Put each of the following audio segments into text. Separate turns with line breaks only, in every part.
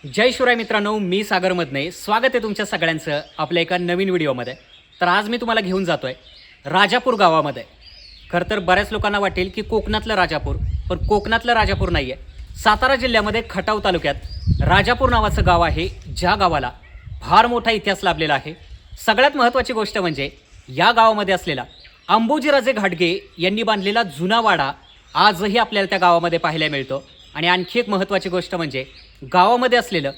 जय शिवराय मित्रांनो, मी सागर मदने. स्वागत आहे तुमच्या सगळ्यांचं आपल्या एका नवीन व्हिडिओमध्ये. तर आज मी तुम्हाला घेऊन जातोय राजापूर गावामध्ये. खरं तर बऱ्याच लोकांना वाटेल की कोकणातलं राजापूर, पण कोकणातलं राजापूर नाही आहे. सातारा जिल्ह्यामध्ये खटाव तालुक्यात राजापूर नावाचं गाव आहे, ज्या गावाला फार मोठा इतिहास लाभलेला आहे. सगळ्यात महत्त्वाची गोष्ट म्हणजे या गावामध्ये असलेला अंबोजीराजे घाटगे यांनी बांधलेला जुना वाडा आजही आपल्याला त्या गावामध्ये पाहायला मिळतो. आणि आणखी एक महत्त्वाची गोष्ट म्हणजे गावामध्ये असलेलं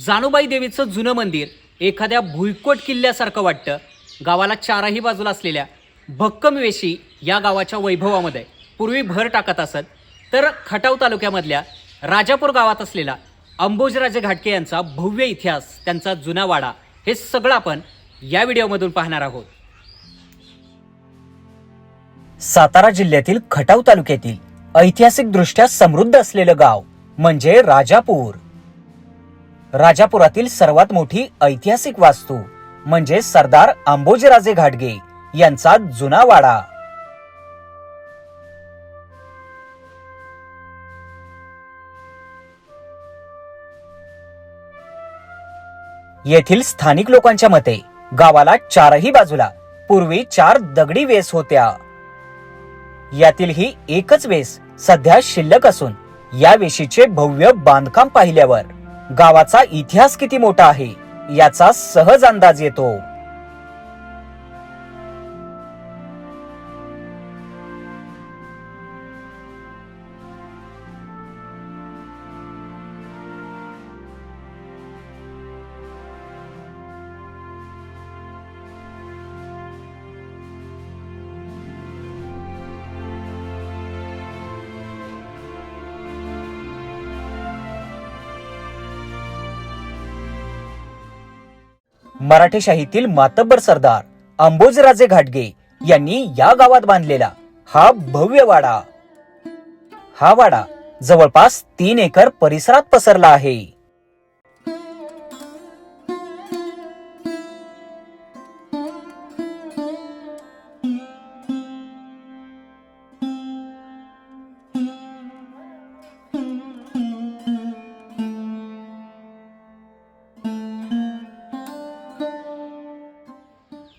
जानुबाई देवीचं जुनं मंदिर एखाद्या भुईकोट किल्ल्यासारखं वाटतं. गावाला चारही बाजूला असलेल्या भक्कम वेशी या गावाच्या वैभवामध्ये पूर्वी भर टाकत असत. तर खटाव तालुक्यामधल्या राजापूर गावात असलेला अंबोजीराजे घाटगे यांचा भव्य इतिहास, त्यांचा जुना वाडा, हे सगळं आपण या व्हिडिओमधून पाहणार आहोत.
सातारा जिल्ह्यातील खटाव तालुक्यातील ऐतिहासिकदृष्ट्या समृद्ध असलेलं गाव म्हणजे राजापूर. राजापुरातील सर्वात मोठी ऐतिहासिक वास्तू म्हणजे सरदार अंबोजीराजे घाटगे यांचा जुना वाडा. येथील स्थानिक लोकांच्या मते गावाला चारही बाजूला पूर्वी 4 दगडी वेस होत्या. यातील ही एकच वेस सध्या शिल्लक असून या वेशीचे भव्य बांधकाम पाहिल्यावर गावाचा इतिहास किती मोठा आहे याचा सहज अंदाज येतो. मराठेशाहीतील मातब्बर सरदार अंबोजीराजे घाटगे यांनी या गावात बांधलेला हा भव्य वाडा. हा वाडा जवळपास 3 एकर परिसरात पसरला आहे.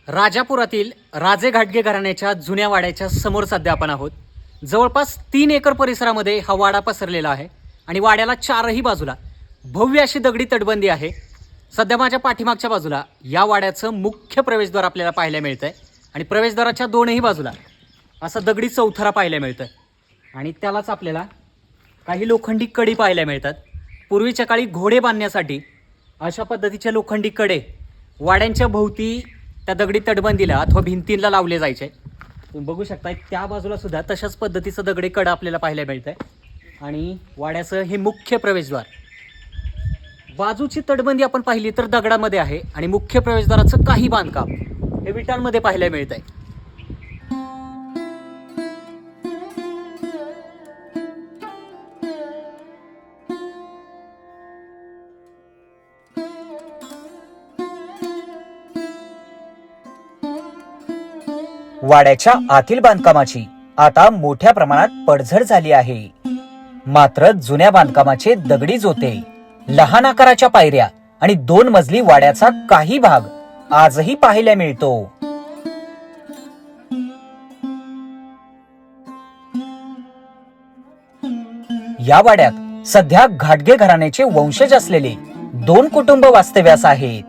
राजापुरातील राजे घाटगे घराण्याच्या जुन्या वाड्याच्या समोर सध्या आपण आहोत. जवळपास 3 एकर परिसरामध्ये हा वाडा पसरलेला आहे आणि वाड्याला चारही बाजूला भव्य अशी दगडी तटबंदी आहे. सध्या माझ्या पाठीमागच्या बाजूला या वाड्याचं मुख्य प्रवेशद्वार आपल्याला पाहायला मिळतंय आणि प्रवेशद्वाराच्या दोनही बाजूला असा दगडी चौथरा पाहायला मिळतोय आणि त्यालाच आपल्याला काही लोखंडी कडी पाहायला मिळतात. पूर्वीच्या काळी घोडे बांधण्यासाठी अशा पद्धतीचे लोखंडी कडे वाड्यांच्या भोवती त्या दगडी तटबंदीला अथवा भिंतींना लावले जायचे. तुम्ही बघू शकता त्या बाजूला सुद्धा तशाच पद्धतीचं दगडी कडं आपल्याला पाहायला मिळतंय आणि वाड्याचं हे मुख्य प्रवेशद्वार. बाजूची तटबंदी आपण पाहिली तर दगडामध्ये आहे आणि मुख्य प्रवेशद्वाराचं काही बांधकाम हे विटांमध्ये पाहायला मिळतंय.
वाड्याच्या आतील बांधकामाची आता मोठ्या प्रमाणात पडझड झाली आहे. मात्र जुन्या बांधकामाचे दगडी जोते, लहान आकाराच्या पायऱ्या आणि 2 मजली वाड्याचा काही भाग आजही पाहायला मिळतो. या वाड्यात सध्या घाटगे घराण्याचे वंशज असलेले 2 कुटुंब वास्तव्यास आहेत.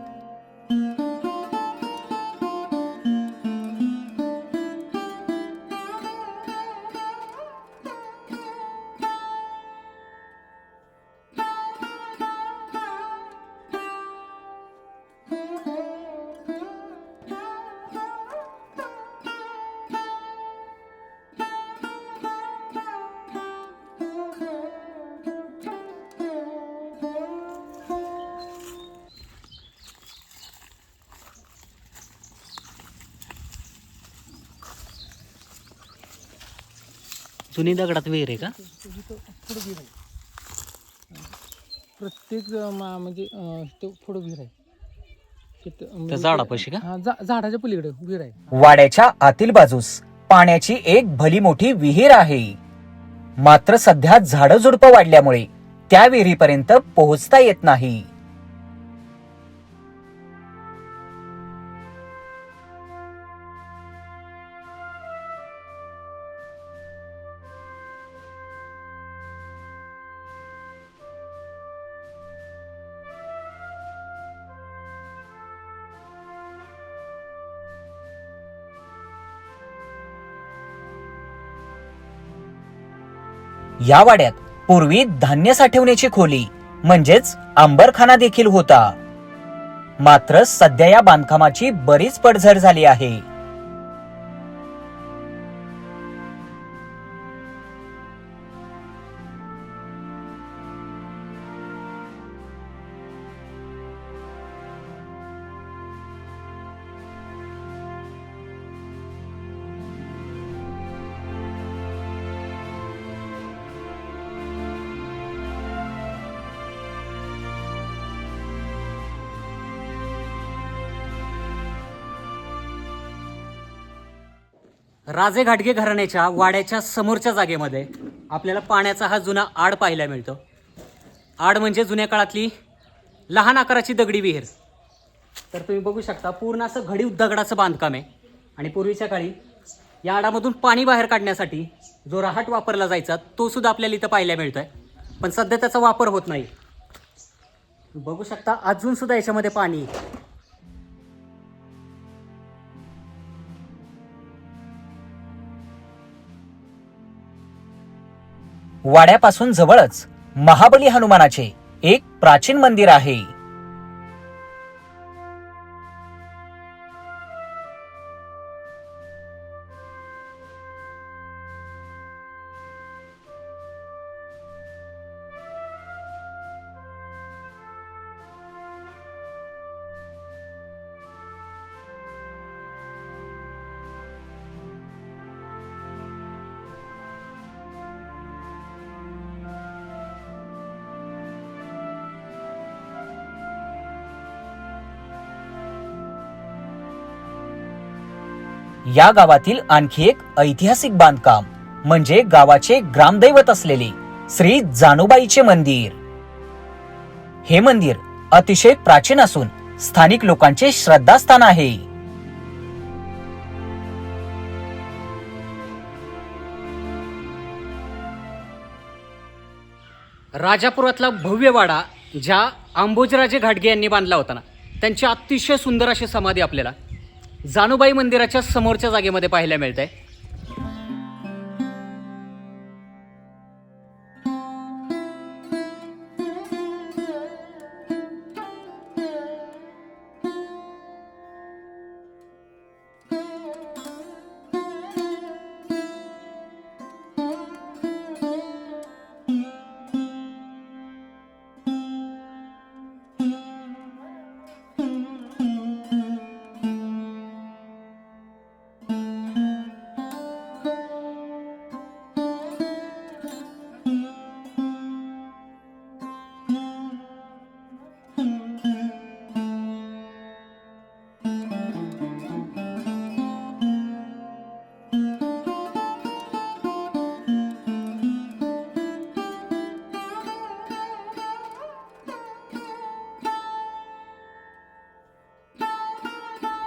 जुनी दगडात विहीर आहे का?
प्रत्येक म्हणजे तो पुढं विहीर आहे.
त्या झाडापाशी का?
झाडाच्या पलीकडे विहीर आहे.
वाड्याच्या आतील बाजूस पाण्याची एक भली मोठी विहीर आहे. मात्र सध्या झाडं झुडपं वाढल्यामुळे त्या विहिरीपर्यंत पोहोचता येत नाही. या वाड्यात पूर्वी धान्य साठवण्याची खोली म्हणजेच अंबरखाना देखील होता. मात्र सध्या या बांधकामाची बरीच पडझड झाली आहे.
राजे घाटगे घराण्याच्या वाड्याच्या समोरच्या जागेमध्ये आपल्याला पाण्याचा हा जुना आड पाहायला मिळतो. आड म्हणजे जुन्या काळातली लहान आकाराची दगडी विहीर. तर तुम्ही बघू शकता पूर्ण असं घडीव दगडाचं बांधकाम आहे. आणि पूर्वीच्या काळी या आडामधून पाणी बाहेर काढण्यासाठी जो रहाट वापरला जायचा तो सुद्धा आपल्याला इथं पाहायला मिळतोय. पण सध्या त्याचा वापर होत नाही. बघू शकता अजून सुद्धा याच्यामध्ये पाणी.
वाड्यापासून जवळच महाबली हनुमानाचे एक प्राचीन मंदिर आहे. या गावातील आणखी एक ऐतिहासिक बांधकाम म्हणजे गावाचे ग्रामदैवत असलेले श्री जानूबाईचे मंदिर. हे मंदिर अतिशय प्राचीन असून स्थानिक लोकांचे श्रद्धास्थान आहे.
राजापुरातला भव्य वाडा ज्या अंबोजराजे घाटगे यांनी बांधला होता ना, त्यांची अतिशय सुंदर अशी समाधी आपल्याला जानूबाई मंदिराच्या समोरच्या जागेमध्ये पाहायला मिळते.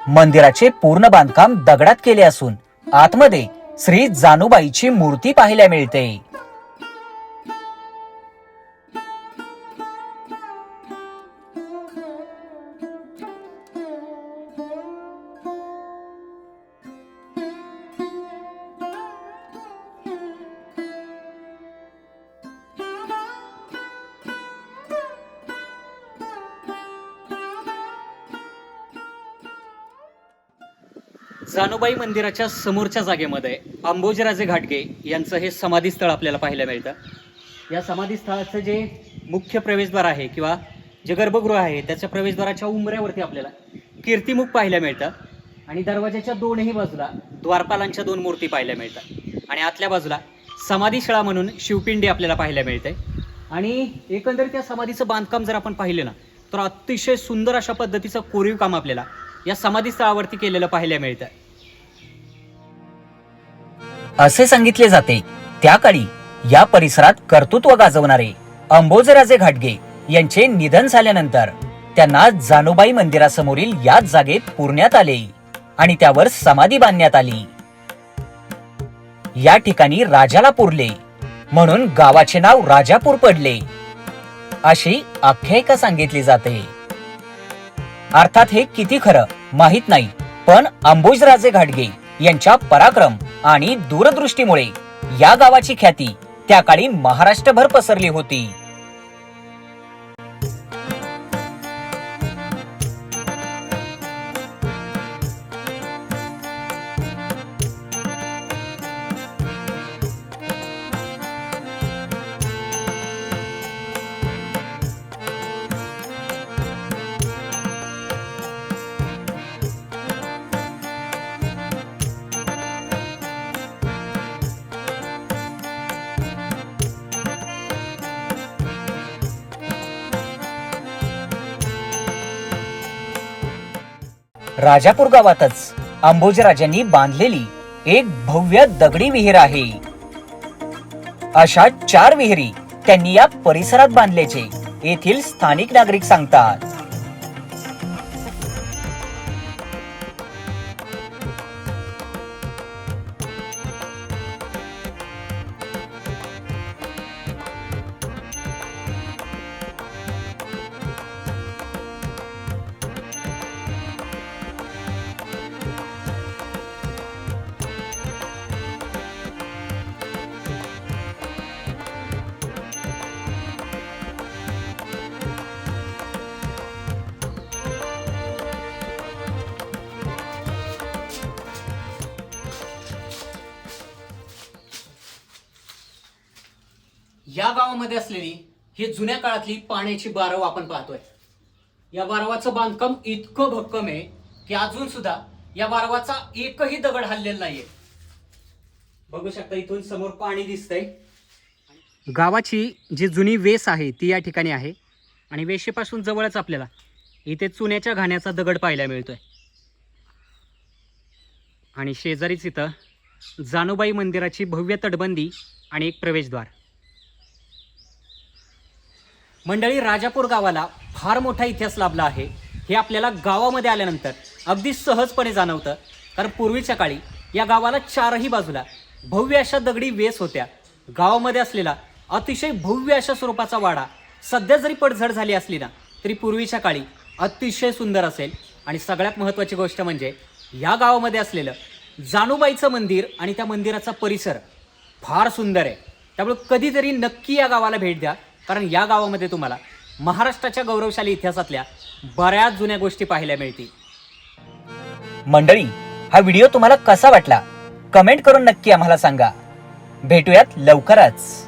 मंदिराचे पूर्ण बांधकाम दगडात केले असून आतमध्ये श्री जानूबाईची मूर्ती पाहायला मिळते.
जानूबाई मंदिराच्या समोरच्या जागेमध्ये अंबोजराजे घाटगे यांचं हे समाधी स्थळ आपल्याला पाहायला मिळतं. या समाधी स्थळाचं जे मुख्य प्रवेशद्वार आहे किंवा जे गर्भगृह आहे त्याच्या प्रवेशद्वाराच्या उंबऱ्यावरती आपल्याला कीर्तिमुख पाहायला मिळतं. आणि दरवाजाच्या दोनही बाजूला द्वारपालांच्या 2 मूर्ती पाहायला मिळतात. आणि आतल्या बाजूला समाधीशाळा म्हणून शिवपिंडी आपल्याला पाहायला मिळते. आणि एकंदरीत या समाधीचं बांधकाम जर आपण पाहिलं ना तर अतिशय सुंदर अशा पद्धतीचं कोरीव काम आपल्याला या समाधी स्थळावरती केलेलं पाहायला मिळतं.
असे सांगितले जाते त्या काळी या परिसरात कर्तृत्व गाजवणारे अंबोजराजे घाटगे यांचे निधन झाल्यानंतर त्यांना जानूबाई मंदिरासमोरील याच जागेत पुरण्यात आले आणि त्यावर समाधी बांधण्यात आली. या ठिकाणी राजाला पुरले म्हणून गावाचे नाव राजापूर पडले अशी आख्यायिका सांगितली जाते. अर्थात हे किती खरं माहित नाही, पण अंबोजराजे घाटगे यांच्या पराक्रम आणि दूरदृष्टीमुळे या गावाची ख्याती त्या काळी महाराष्ट्रभर पसरली होती. राजापूर गावातच अंबोजराजांनी बांधलेली एक भव्य दगडी विहीर आहे. अशा 4 विहिरी त्यांनी या परिसरात बांधल्याचे येथील स्थानिक नागरिक सांगतात.
या गावामध्ये असलेली ही जुन्या काळातली पाण्याची बारव आपण पाहतोय. या बारवाचं बांधकाम इतकं भक्कम आहे की अजून सुद्धा या बारवाचा एकही दगड हललेला नाहीये. बघू शकता इथून समोर पाणी दिसतंय. गावाची जी जुनी वेस आहे ती या ठिकाणी आहे आणि वेशीपासून जवळच आपल्याला इथे चुन्याच्या घाण्याचा दगड पाहायला मिळतोय आणि शेजारीच इथं जानूबाई मंदिराची भव्य तटबंदी आणि एक प्रवेशद्वार. मंडळी, राजापूर गावाला फार मोठा इतिहास लाभला आहे हे आपल्याला गावामध्ये आल्यानंतर अगदी सहजपणे जाणवतं. कारण पूर्वीच्या काळी या गावाला 4ही बाजूला भव्य अशा दगडी वेस होत्या. गावामध्ये असलेला अतिशय भव्य अशा स्वरूपाचा वाडा सध्या जरी पडझड झाली असली ना तरी पूर्वीच्या काळी अतिशय सुंदर असेल. आणि सगळ्यात महत्त्वाची गोष्ट म्हणजे या गावामध्ये असलेलं जानूबाईचं मंदिर आणि त्या मंदिराचा परिसर फार सुंदर आहे. त्यामुळे कधीतरी नक्की या गावाला भेट द्या, कारण या गावामध्ये तुम्हाला महाराष्ट्राच्या गौरवशाली इतिहासातल्या बऱ्याच जुन्या गोष्टी पाहायला मिळतील.
मंडळी, हा व्हिडिओ तुम्हाला कसा वाटला कमेंट करून नक्की आम्हाला सांगा. भेटूयात लवकरच.